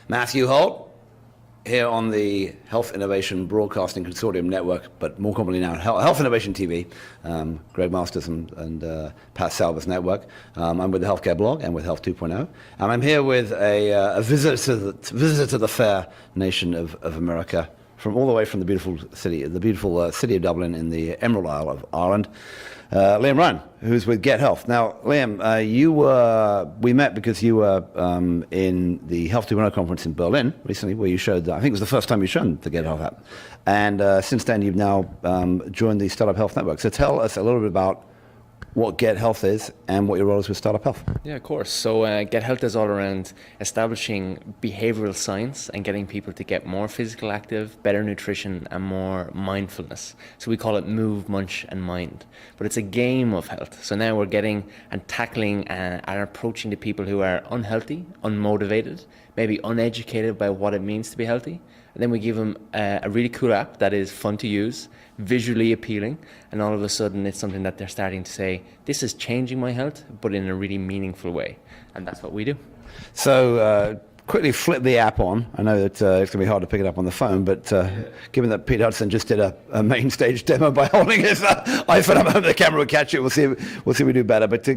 Matthew Holt, here on the Health Innovation Broadcasting Consortium Network, but more commonly now Health Innovation TV, Greg Masters and Pat Salva's network. I'm with the Healthcare Blog and with Health 2.0. And I'm here with a visitor to the fair nation of America, from all the way from the beautiful city of Dublin in the Emerald Isle of Ireland. Liam Ryan, who's with Get Health. Now, Liam, we met because you were in the Health 2.0 conference in Berlin recently, where you showed, I think it was the first time you've shown the Get Health app. And since then, you've now joined the Startup Health Network. So tell us a little bit about what Get Health is and what your role is with Startup Health. Yeah, of course. So Get Health is all around establishing behavioral science and getting people to get more physical active, better nutrition, and more mindfulness. So we call it Move, Munch, and Mind. But it's a game of health. So now we're getting and tackling and approaching the people who are unhealthy, unmotivated, maybe uneducated by what it means to be healthy. And then we give them a really cool app that is fun to use, visually appealing, and all of a sudden it's something that they're starting to say, this is changing my health, but in a really meaningful way. And that's what we do. So quickly flip the app on. I know that it's going to be hard to pick it up on the phone, but given that Pete Hudson just did a main stage demo by holding his iPhone up, the camera will catch it. We'll see if we do better. But to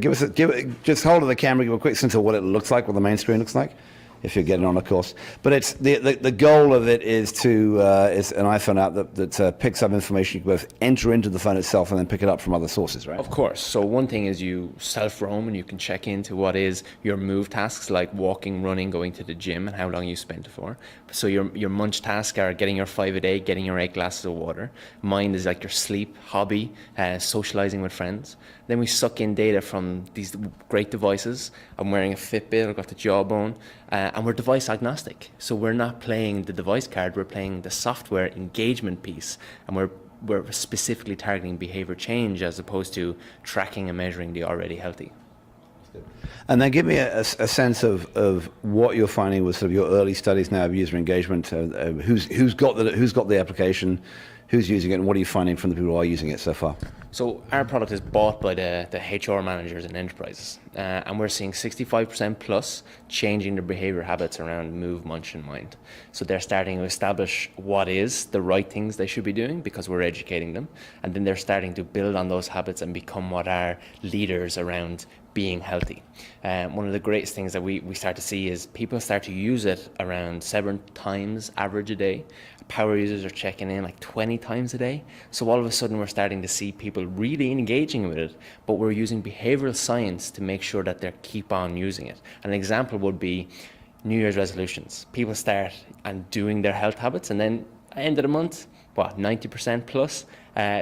just hold of the camera, give a quick sense of what it looks like, what the main screen looks like, if you're getting on, of course. But it's the goal of it is is an iPhone app that picks up information. You can both enter into the phone itself and then pick it up from other sources, right? Of course. So one thing is you self-roam and you can check into what is your move tasks, like walking, running, going to the gym, and how long you spent it for. So your munch tasks are getting your 5 a day, getting your 8 glasses of water. Mind is like your sleep, hobby, socializing with friends. Then we suck in data from these great devices. I'm wearing a Fitbit, I've got the Jawbone, and we're device agnostic. So we're not playing the device card, we're playing the software engagement piece, and we're specifically targeting behavior change as opposed to tracking and measuring the already healthy. And then give me a sense of what you're finding with sort of your early studies now of user engagement. Who's got the application, who's using it, and what are you finding from the people who are using it so far? So our product is bought by the HR managers in enterprises, and we're seeing 65% plus changing their behavior habits around move, munch, and mind. So they're starting to establish what is the right things they should be doing because we're educating them, and then they're starting to build on those habits and become what are leaders around being healthy. One of the greatest things that we start to see is people start to use it around 7 times average a day. Power users are checking in like 20 times a day. So all of a sudden we're starting to see people really engaging with it, but we're using behavioral science to make sure that they keep on using it. An example would be New Year's resolutions. People start and doing their health habits, and then at the end of the month, 90% plus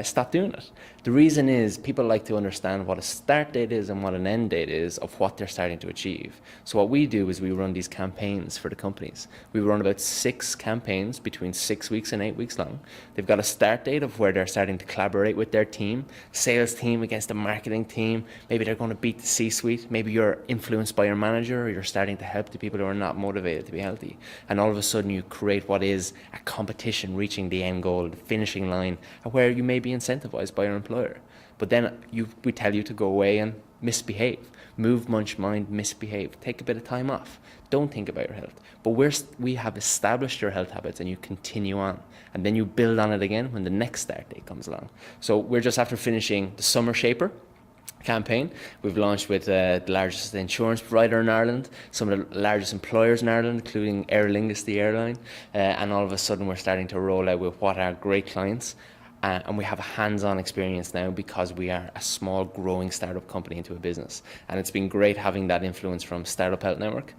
stop doing it. The reason is people like to understand what a start date is and what an end date is of what they're starting to achieve. So what we do is we run these campaigns for the companies. We run about 6 campaigns between 6 weeks and 8 weeks long. They've got a start date of where they're starting to collaborate with their team, sales team against the marketing team. Maybe they're going to beat the C-suite. Maybe you're influenced by your manager, or you're starting to help the people who are not motivated to be healthy. And all of a sudden you create what is a competition reaching the end goal, the finishing line, where you may be incentivized by your employer. But then we tell you to go away and misbehave. Move, munch, mind, misbehave. Take a bit of time off. Don't think about your health. But we have established your health habits and you continue on. And then you build on it again when the next start date comes along. So we're just after finishing the Summer Shaper campaign. We've launched with the largest insurance provider in Ireland, some of the largest employers in Ireland, including Aer Lingus, the airline. And all of a sudden we're starting to roll out with what are great clients. And we have a hands-on experience now because we are a small growing startup company into a business. And it's been great having that influence from Startup Health Network,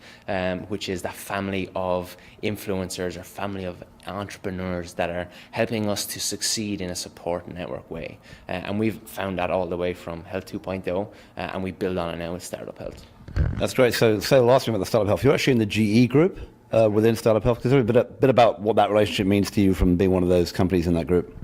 which is that family of influencers or family of entrepreneurs that are helping us to succeed in a support network way. And we've found that all the way from Health 2.0, and we build on it now with Startup Health. That's great. So the last thing about the Startup Health, you're actually in the GE group within Startup Health. Tell me a bit about what that relationship means to you from being one of those companies in that group.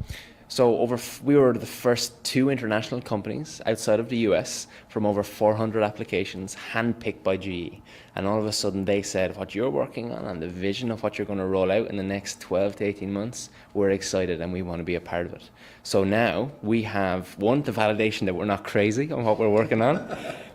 So we were the first 2 international companies outside of the US from over 400 applications handpicked by GE. And all of a sudden they said, what you're working on and the vision of what you're going to roll out in the next 12 to 18 months, we're excited and we want to be a part of it. So now we have, the validation that we're not crazy on what we're working on.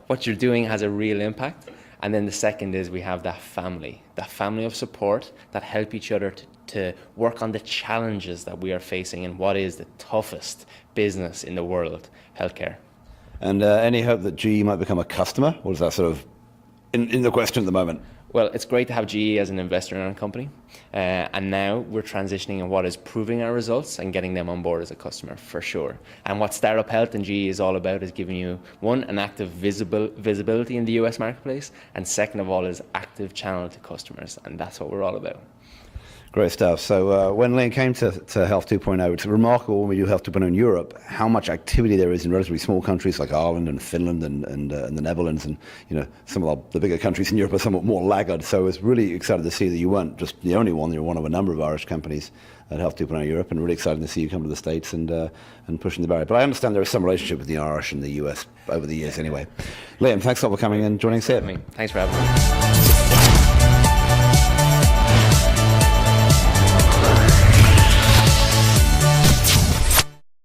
What you're doing has a real impact. And then the second is we have that family of support that help each other to work on the challenges that we are facing in what is the toughest business in the world, healthcare. And any hope that GE might become a customer? Or is that sort of in the question at the moment? Well, it's great to have GE as an investor in our company, and now we're transitioning in what is proving our results and getting them on board as a customer for sure. And what Startup Health and GE is all about is giving you, one, an active visibility in the US marketplace, and second of all is active channel to customers, and that's what we're all about. Great stuff. So when Liam came to Health 2.0, it's remarkable when we do Health 2.0 in Europe, how much activity there is in relatively small countries like Ireland and Finland and the Netherlands, and some of the bigger countries in Europe are somewhat more laggard. So I was really excited to see that you weren't just the only one, you were one of a number of Irish companies at Health 2.0 Europe, and really excited to see you come to the States and pushing the barrier. But I understand there is some relationship with the Irish and the US over the years anyway. Liam, thanks a lot for coming and joining us here. Thanks for having me.